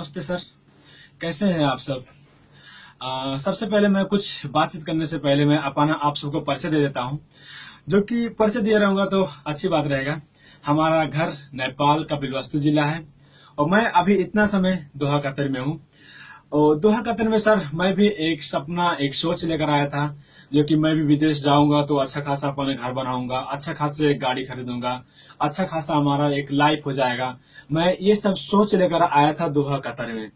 नमस्ते सर, कैसे हैं आप सब। सबसे पहले मैं कुछ बातचीत करने से पहले मैं अपना आप सबको परिचय दे देता हूं, जो कि परिचय दिया रहूंगा तो अच्छी बात रहेगा। हमारा घर नेपाल का बिलवास्तु जिला है और मैं अभी इतना समय दोहा कतर में हूं। और दोहा कतर में सर मैं भी एक सपना एक सोच लेकर आया था, जो कि मैं भी विदेश जाऊंगा तो अच्छा खासा अपने घर बनाऊंगा, अच्छा खासा एक गाड़ी खरीदूंगा, अच्छा खासा हमारा एक लाइफ हो जाएगा। मैं ये सब सोच लेकर आया था दोहा कतर में।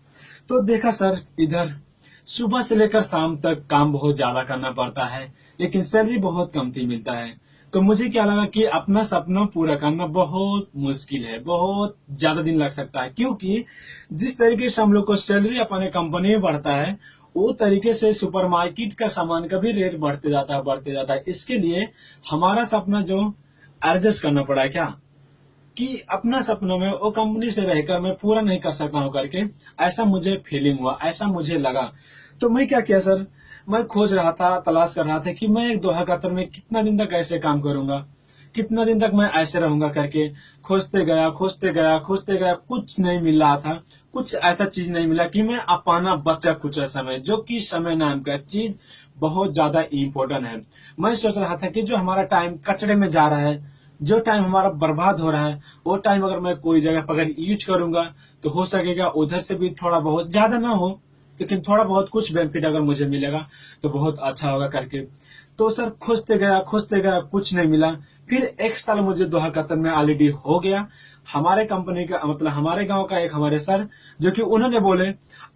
तो देखा सर, इधर सुबह से लेकर शाम तक काम बहुत ज्यादा करना पड़ता है, लेकिन सैलरी बहुत कमती मिलता है। तो मुझे क्या लगा कि अपना सपना पूरा करना बहुत मुश्किल है, बहुत ज्यादा दिन लग सकता है, क्योंकि जिस तरीके से हम लोग को सैलरी अपने कंपनी में बढ़ता है, वो तरीके से सुपरमार्केट का सामान का भी रेट बढ़ते जाता है। इसके लिए हमारा सपना जो एडजस्ट करना पड़ा है क्या, कि अपना सपनों में वो कंपनी से रहकर मैं पूरा नहीं कर सकता हूँ करके ऐसा मुझे फीलिंग हुआ, ऐसा मुझे लगा। तो मैं क्या किया सर, मैं खोज रहा था, तलाश कर रहा था कि मैं एक दोहा कतर में कितना दिन तक ऐसे काम करूंगा, कितना दिन तक मैं ऐसे रहूंगा करके खोजते गया, कुछ नहीं मिल रहा था। कुछ ऐसा चीज नहीं मिला कि मैं अपना बच्चा कुछ समय, जो कि समय नाम का चीज बहुत ज्यादा इम्पोर्टेंट है। मैं सोच रहा था कि जो हमारा टाइम कचड़े में जा रहा है, जो टाइम हमारा बर्बाद हो रहा है, वो टाइम अगर मैं कोई जगह पर अगर यूज करूंगा तो हो सकेगा उधर से भी थोड़ा बहुत, ज्यादा ना हो लेकिन थोड़ा बहुत कुछ बेनिफिट अगर मुझे मिलेगा तो बहुत अच्छा होगा करके। तो सर खोजते गया कुछ नहीं मिला। फिर एक साल मुझे दोहा कतर में ऑलरेडी हो गया। हमारे कंपनी का मतलब हमारे गांव का एक हमारे सर, जो कि उन्होंने बोले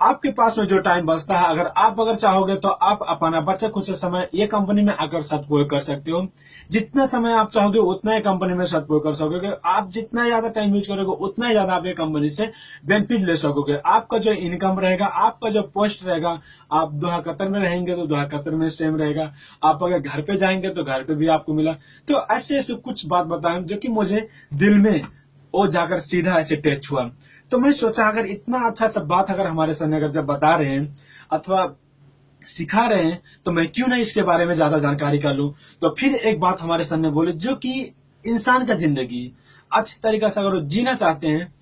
आपके पास में जो टाइम बचता है, अगर चाहोगे तो आप अपना बच्चा कुछ समय ये कंपनी में आकर सदुपयोग कर सकते हो। जितना समय आप चाहोगे उतना ही कंपनी में सदुपयोग कर सकोगे। आप जितना ज्यादा टाइम यूज करोगे उतना ही ज्यादा आप ये कंपनी से बेनिफिट ले सकोगे। आपका जो इनकम रहेगा, आपका जो पोस्ट रहेगा, आप दोहा कतर में रहेंगे तो दोहा कतर में सेम रहेगा, आप अगर घर पे जाएंगे तो घर पे भी आपको मिला। तो ऐसे ऐसे कुछ बात बताएं जो कि मुझे दिल में वो जाकर सीधा ऐसे टच हुआ। तो मैं सोचा अगर इतना अच्छा अच्छा बात अगर हमारे सर ने अगर जब बता रहे हैं अथवा सिखा रहे हैं, तो मैं क्यों नहीं इसके बारे में ज्यादा जानकारी कर लूं। तो फिर एक बात हमारे सर ने बोले, जो कि इंसान का जिंदगी अच्छे तरीके से अगर वो जीना चाहते हैं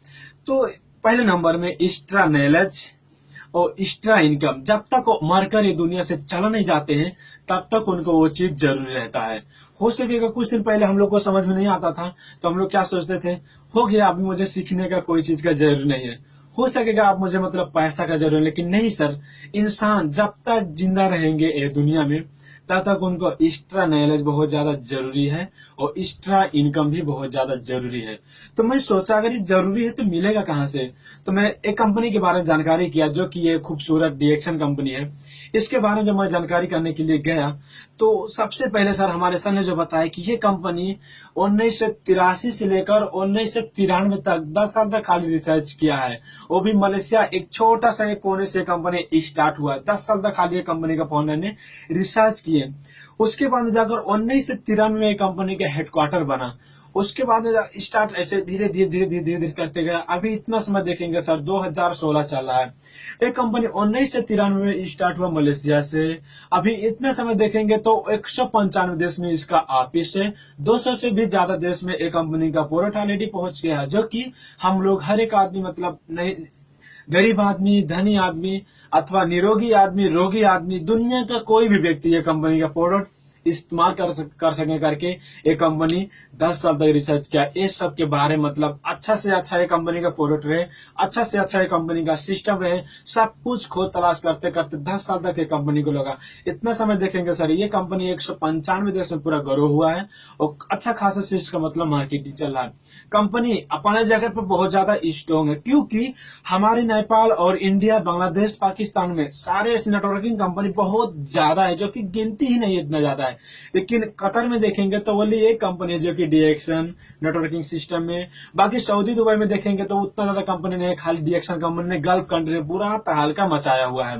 तो पहले नंबर में एक्स्ट्रा नॉलेज और एक्स्ट्रा इनकम, जब तक वो मरकर ये दुनिया से चला नहीं जाते हैं तब तक उनको वो चीज जरूरी रहता है। हो सकेगा कुछ दिन पहले हम लोग को समझ में नहीं आता था तो हम लोग क्या सोचते थे, हो गया अभी मुझे सीखने का कोई चीज का जरूरी नहीं है, हो सकेगा आप मुझे मतलब पैसा का जरूरी, लेकिन नहीं सर। इंसान जब तक जिंदा रहेंगे ये दुनिया में तब तक उनको एक्स्ट्रा नॉलेज बहुत ज्यादा जरूरी है और एक्स्ट्रा इनकम भी बहुत ज्यादा जरूरी है। तो मैं सोचा अगर ये जरूरी है तो मिलेगा कहाँ से। तो मैं एक कंपनी के बारे में जानकारी किया, जो कि ये खूबसूरत डीएक्शन कंपनी है। इसके बारे में जब मैं जानकारी करने के लिए गया तो सबसे पहले सर हमारे सर ने जो बताया कि ये कंपनी 1983 से लेकर 1993 तक 10 साल तक खाली रिसर्च किया है। वो भी मलेशिया एक छोटा सा एक कोने से कंपनी स्टार्ट हुआ है। 10 साल तक खाली ये कंपनी का फाउंडर ने रिसर्च किए। उसके बाद में जाकर 1993 में कंपनी का हेडक्वार्टर बना। उसके बाद में स्टार्ट ऐसे धीरे धीरे करते गए। अभी इतना समय देखेंगे सर 2016 चल रहा है। एक कंपनी 1993 में स्टार्ट हुआ मलेशिया से। अभी इतना समय देखेंगे तो 195 देश में इसका ऑफिस है। 200 से भी ज्यादा देश में एक कंपनी का प्रोडक्ट ऑलरेडी पहुंच गया है, जो कि हम लोग हर एक आदमी मतलब नहीं, गरीब आदमी, धनी आदमी अथवा निरोगी आदमी, रोगी आदमी, दुनिया का कोई भी व्यक्ति ये कंपनी का प्रोडक्ट इस्तेमाल कर सके करके एक कंपनी 10 साल तक रिसर्च किया। इस सब के बारे में मतलब अच्छा से अच्छा ये कंपनी का प्रोडक्ट रहे, अच्छा से अच्छा ये कंपनी का सिस्टम रहे, सब कुछ खोज तलाश करते करते 10 साल तक ये कंपनी को लगा। इतना समय देखेंगे सर ये कंपनी 195 देश में पूरा ग्रो हुआ है और अच्छा खासा से इसका मतलब मार्केटिंग चल रहा है। कंपनी अपने जगह पर बहुत ज्यादा स्ट्रॉन्ग है, क्योंकि हमारे नेपाल और इंडिया, बांग्लादेश, पाकिस्तान में सारे ऐसी नेटवर्किंग कंपनी बहुत ज्यादा है, जो कि गिनती ही नहीं इतना ज्यादा है। लेकिन कतर में देखेंगे तो ओनली एक कंपनी है जो कि डीएक्शन नेटवर्किंग सिस्टम में। बाकी सऊदी दुबई में देखेंगे तो उतना ज्यादा कंपनी नहीं है, खाली डीएक्शन कंपनी ने गल्फ कंट्री में पूरा तहलका मचाया हुआ है।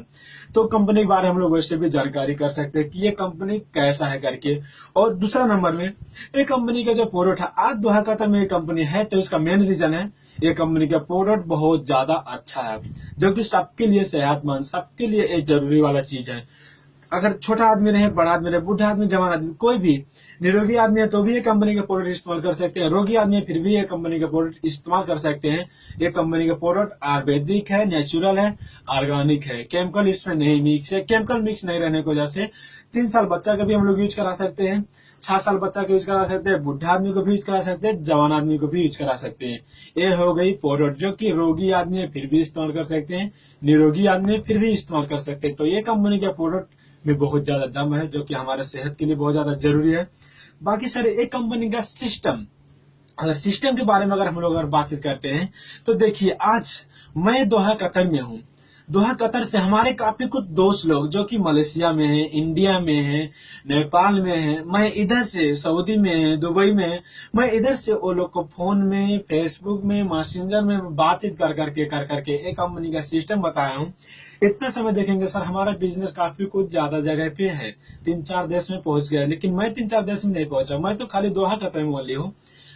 तो कंपनी के बारे में हम लोग वैसे भी जानकारी कर सकते हैं कि ये कंपनी कैसा है करके। और दूसरा नंबर में एक कंपनी का जो प्रोडक्ट है, आज दोहा कतर में ये कंपनी है तो इसका मेन रीजन है ये कंपनी का प्रोडक्ट बहुत ज्यादा अच्छा है, जो कि सबके लिए सेहतमंद, सबके लिए एक जरूरी वाला चीज है। अगर छोटा आदमी रहे, बड़ा आदमी रहे, बूढ़ा आदमी, जवान आदमी, कोई भी निरोगी आदमी है तो भी ये कंपनी के प्रोडक्ट इस्तेमाल कर सकते हैं, रोगी आदमी है फिर भी ये कंपनी के प्रोडक्ट इस्तेमाल कर सकते हैं। ये कंपनी के प्रोडक्ट आयुर्वेदिक है, नेचुरल है, ऑर्गेनिक है, केमिकल इसमें नहीं मिक्स है। केमिकल मिक्स नहीं रहने की वजह से 3 साल बच्चा का भी हम लोग यूज करा सकते हैं, 6 साल बच्चा को यूज करा सकते हैं, बुढ़ा आदमी को भी यूज करा सकते हैं, जवान आदमी को भी यूज करा सकते हैं। ये हो गई प्रोडक्ट जो कि रोगी आदमी है फिर भी इस्तेमाल कर सकते हैं, निरोगी आदमी है फिर भी इस्तेमाल कर सकते हैं। तो ये कंपनी के प्रोडक्ट में बहुत ज्यादा दम है जो कि हमारे सेहत के लिए बहुत ज्यादा जरूरी है। बाकी सर एक कंपनी का सिस्टम, अगर सिस्टम के बारे में अगर हम लोग अगर बातचीत करते हैं तो देखिए, आज मैं दोहा कतर में हूँ। दोहा कतर से हमारे काफी कुछ दोस्त लोग जो कि मलेशिया में है, इंडिया में है, नेपाल में है, मैं इधर से सऊदी में है, दुबई में है, मैं इधर से वो लोग को फोन में, फेसबुक में, मैसेंजर में बातचीत कर करके एक कंपनी का सिस्टम बताया हूँ। इतना समय देखेंगे सर, हमारा बिजनेस काफी कुछ ज्यादा जगह पे है, 3-4 देश में पहुंच गया, लेकिन मैं 3-4 देश में नहीं पहुंचा, मैं तो खाली दोहा कतर में बोली हूँ।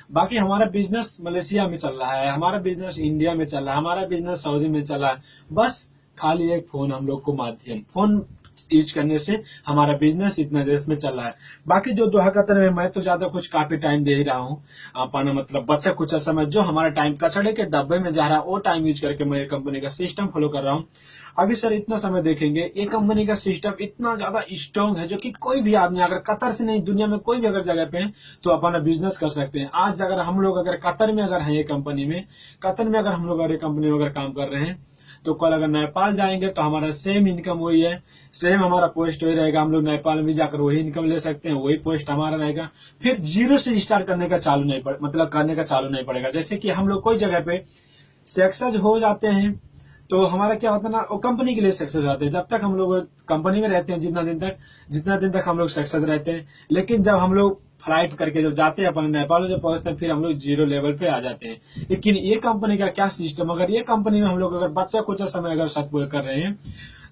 बाकी हमारा बिजनेस मलेशिया में चल रहा है, हमारा बिजनेस इंडिया में चल रहा है, हमारा बिजनेस सऊदी में चल रहा है। बस खाली एक फोन हम लोग को माध्यम, फोन यूज करने से हमारा बिजनेस इतना देश में चल रहा है। बाकी जो दोहा कतर में मैं तो ज्यादा कुछ काफी टाइम दे ही रहा हूँ अपना, मतलब बच्चा कुछ समय जो हमारा टाइम कचड़े के डब्बे में जा रहा है वो टाइम यूज करके मैं कंपनी का सिस्टम फॉलो कर रहा हूँ। अभी सर इतना समय देखेंगे, ये कंपनी का सिस्टम इतना ज्यादा स्ट्रॉन्ग है जो कि कोई भी आदमी अगर कतर से नहीं, दुनिया में कोई भी अगर जगह पे है तो अपना बिजनेस कर सकते हैं। आज अगर हम लोग अगर कतर में अगर है, ये कंपनी में, कतर में अगर हम लोग अगर कंपनी में अगर काम कर रहे हैं तो कल अगर नेपाल जाएंगे तो हमारा सेम इनकम वही है, सेम हमारा पोस्ट वही रहेगा, हम लोग नेपाल में जाकर वही इनकम ले सकते हैं, वही पोस्ट हमारा रहेगा। फिर जीरो से स्टार्ट करने का चालू नहीं पड़े, मतलब करने का चालू नहीं पड़ेगा। जैसे कि हम लोग कोई जगह पे सक्सेस हो जाते हैं तो हमारा क्या होता है ना, वो कंपनी के लिए सक्सेस हो जाते हैं। जब तक हम लोग कंपनी में रहते हैं, जितना दिन तक हम लोग सक्सेस रहते हैं, लेकिन जब हम लोग फ्लाइट करके जब जाते हैं अपन नेपाल में जब पहुंचते हैं, फिर हम लोग जीरो लेवल पे आ जाते हैं। लेकिन ये कंपनी का क्या सिस्टम, अगर ये कंपनी में हम लोग अगर बच्चा कुछ समय अगर सदुपयोग कर रहे हैं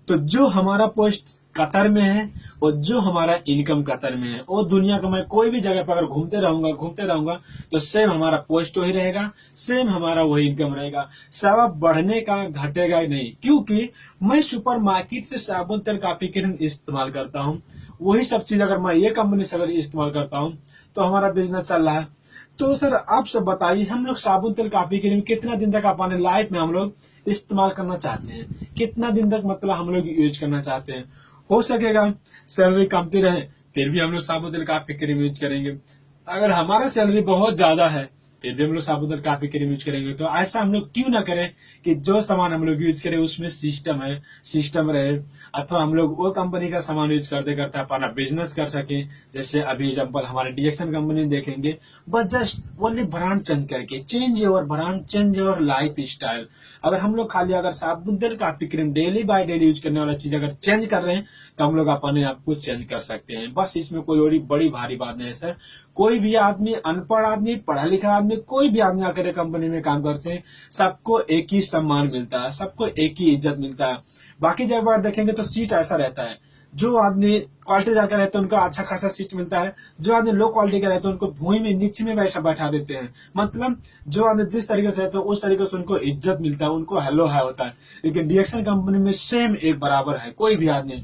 तो जो हमारा पोस्ट कतर में है और जो हमारा इनकम कतर में है, वो दुनिया का मैं कोई भी जगह पर अगर घूमते रहूंगा तो सेम हमारा पोस्ट वही रहेगा, सेम हमारा वही इनकम रहेगा। सब बढ़ने का घटेगा ही नहीं, क्योंकि मैं सुपर मार्केट से साबुन तेल काफी क्रीम इस्तेमाल करता हूँ। वही सब चीज अगर मैं ये कंपनी से अगर इस्तेमाल करता हूँ तो हमारा बिजनेस चल रहा है। तो सर आप सब बताइए, हम लोग साबुन तेल काफी क्रीम कितना दिन तक अपने लाइफ में हम लोग इस्तेमाल करना चाहते हैं, कितना दिन तक मतलब हम लोग यूज करना चाहते हैं। हो सकेगा सैलरी कमती रहे फिर भी हम लोग साबुन तेल काफी क्रीम यूज करेंगे, अगर हमारा सैलरी बहुत ज्यादा है फिर भी हम लोग साबुन तेल काफी क्रीम यूज करेंगे। तो ऐसा हम लोग क्यों ना करें कि जो सामान हम लोग यूज करें उसमें सिस्टम रहे, अथवा हम लोग वो कंपनी का सामान यूज करते करते अपना बिजनेस कर सके। जैसे अभी एग्जाम्पल हमारे डीएक्शन कंपनी देखेंगे, बस जस्ट ओनली ब्रांड चेंज करके, change your brand, change your lifestyle. अगर हम लोग खाली अगर साबुन तेल coffee cream daily by daily use करने वाला चीज अगर चेंज कर रहे हैं तो हम लोग अपने आप को चेंज कर सकते हैं। बस इसमें कोई बड़ी भारी बात नहीं है सर। कोई भी आदमी, अनपढ़ आदमी, पढ़ा लिखा आदमी, कोई भी आदमी आकर कंपनी में काम करते, सबको एक ही सम्मान मिलता है, सबको एक ही इज्जत मिलता है। बाकी जगह पर देखेंगे तो सीट ऐसा रहता है, जो आदमी क्वालिटी जाकर रहते हैं उनको अच्छा खासा सीट मिलता है, जो आदमी लो क्वालिटी का रहते हैं उनको भूमि में नीचे में वैसा बैठा देते हैं। मतलब जो आदमी जिस तरीके से रहते हैं उस तरीके से उनको इज्जत मिलता है, उनको हेलो हाय होता है। लेकिन डीएक्शन कंपनी में सेम एक बराबर है, कोई भी आदमी,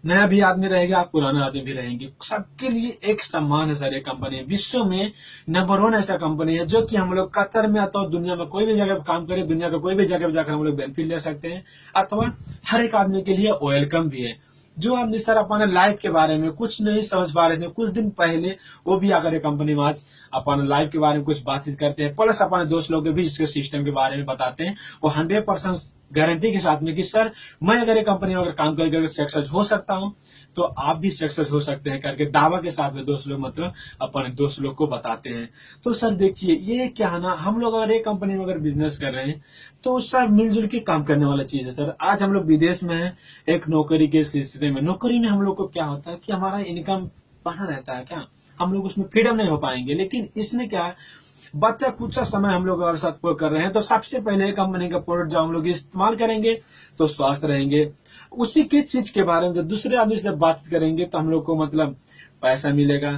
नया भी आदमी रहेगा, पुराना आदमी भी रहेंगे, सबके लिए एक सम्मान है सर। ये कंपनी विश्व में नंबर 1 ऐसा कंपनी है जो कि हम लोग कतर में अथवा दुनिया में कोई भी जगह काम करें, दुनिया का कोई भी जगह जाकर हम लोग बेनिफिट ले सकते हैं, अथवा हर एक आदमी के लिए वेलकम भी है। जो आदमी सर अपने लाइफ के बारे में कुछ नहीं समझ पा रहे थे कुछ दिन पहले, वो भी अगर ये कंपनी में आज अपने लाइफ के बारे में कुछ बातचीत करते हैं, प्लस अपने दोस्त लोग भी इसके सिस्टम के बारे में बताते हैं, वो 100% गारंटी के साथ में कि सर मैं अगर ये कंपनी में अगर काम करके सक्सेस हो सकता हूँ तो आप भी सक्सेस हो सकते हैं करके दावा के साथ में दोस्त लोग मतलब अपने दोस्त लोग को बताते हैं। तो सर देखिए, ये क्या है ना, हम लोग अगर एक कंपनी में अगर बिजनेस कर रहे हैं तो सब मिलजुल के काम करने वाला चीज है सर। आज हम लोग विदेश में हैं, एक नौकरी के सिलसिले में, नौकरी में हम लोग को क्या होता है कि हमारा इनकम बना रहता है, क्या हम लोग उसमें फ्रीडम नहीं हो पाएंगे। लेकिन इसमें क्या है, बच्चा कुछ समय हम लोग अगर सदुपयोग कर रहे हैं तो सबसे पहले कंपनी का प्रोडक्ट जब हम लोग इस्तेमाल करेंगे तो स्वस्थ रहेंगे। उसी की चीज के बारे में जब दूसरे आदमी से बात करेंगे तो हम लोग को मतलब पैसा मिलेगा।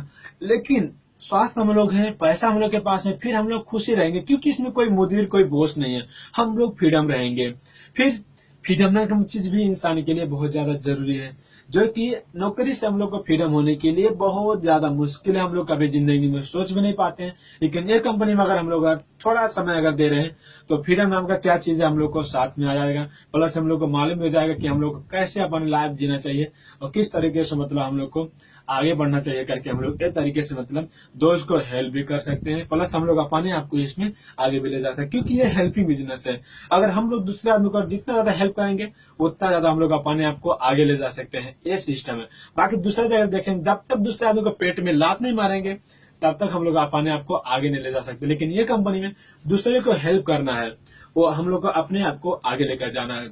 लेकिन स्वास्थ्य हम लोग हैं, पैसा हम लोग के पास है, फिर हम लोग खुशी रहेंगे, क्योंकि इसमें कोई मुदीर कोई बॉस नहीं है, हम लोग फ्रीडम रहेंगे। फिर फ्रीडम नाम की चीज भी इंसान के लिए बहुत ज्यादा जरूरी है। जो कि नौकरी से हम लोग को फ्रीडम होने के लिए बहुत ज्यादा मुश्किल है, हम लोग कभी जिंदगी में सोच भी नहीं पाते हैं। लेकिन ये कंपनी में अगर हम लोग थोड़ा समय अगर दे रहे हैं तो फ्रीडम नाम का क्या चीज है हम लोग को साथ में आ जाएगा। प्लस हम लोग को मालूम हो जाएगा कि हम लोग को कैसे अपनी लाइफ जीना चाहिए और किस तरीके से मतलब हम लोग को आगे बढ़ना चाहिए करके हम लोग एक तरीके से मतलब दोस्त को हेल्प भी कर सकते हैं। प्लस हम लोग अपने आप को इसमें आगे भी ले जाते हैं, क्योंकि ये हेल्पिंग बिजनेस है। अगर हम लोग दूसरे आदमी को जितना ज्यादा हेल्प करेंगे उतना ज्यादा हम लोग अपने आप को आगे ले जा सकते हैं। ये सिस्टम है। बाकी दूसरा जगह देखें, जब तक दूसरे आदमी को पेट में लात नहीं मारेंगे तब तक हम लोग अपने आप को आगे नहीं ले जा सकते। लेकिन ये कंपनी में दूसरे को हेल्प करना है, वो हम लोग को अपने आप को आगे लेकर जाना है।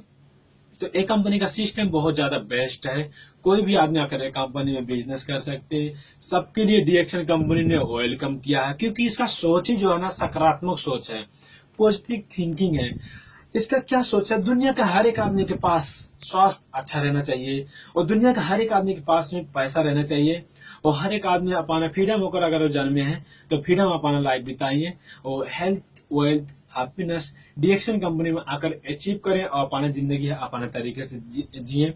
तो एक कंपनी का सिस्टम बहुत ज्यादा बेस्ट है। कोई भी आदमी आकर एक कंपनी में बिजनेस कर सकते हैं। सबके लिए डीएक्शन कंपनी ने वेलकम किया है, क्योंकि इसका सोच ही जो है ना सकारात्मक सोच है, पॉजिटिव थिंकिंग है। इसका क्या सोच है, दुनिया का हर एक आदमी के पास स्वास्थ्य अच्छा रहना चाहिए और दुनिया का हर एक आदमी के पास में पैसा रहना चाहिए और हर एक आदमी अपना फ्रीडम होकर अगर वो जन्मे हैं तो फ्रीडम अपना लाइफ बिताइए और हेल्थ वेल्थ हैप्पीनेस डीएक्शन कंपनी में आकर अचीव करें और अपना जिंदगी है अपने तरीके से जिए।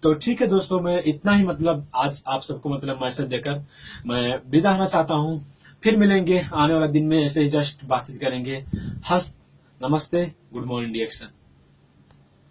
तो ठीक है दोस्तों, मैं इतना ही मतलब आज आप सबको मतलब मैसेज देकर मैं विदा होना चाहता हूँ। फिर मिलेंगे आने वाला दिन में, ऐसे ही जस्ट बातचीत करेंगे। हस्त नमस्ते, गुड मॉर्निंग डीएक्शन।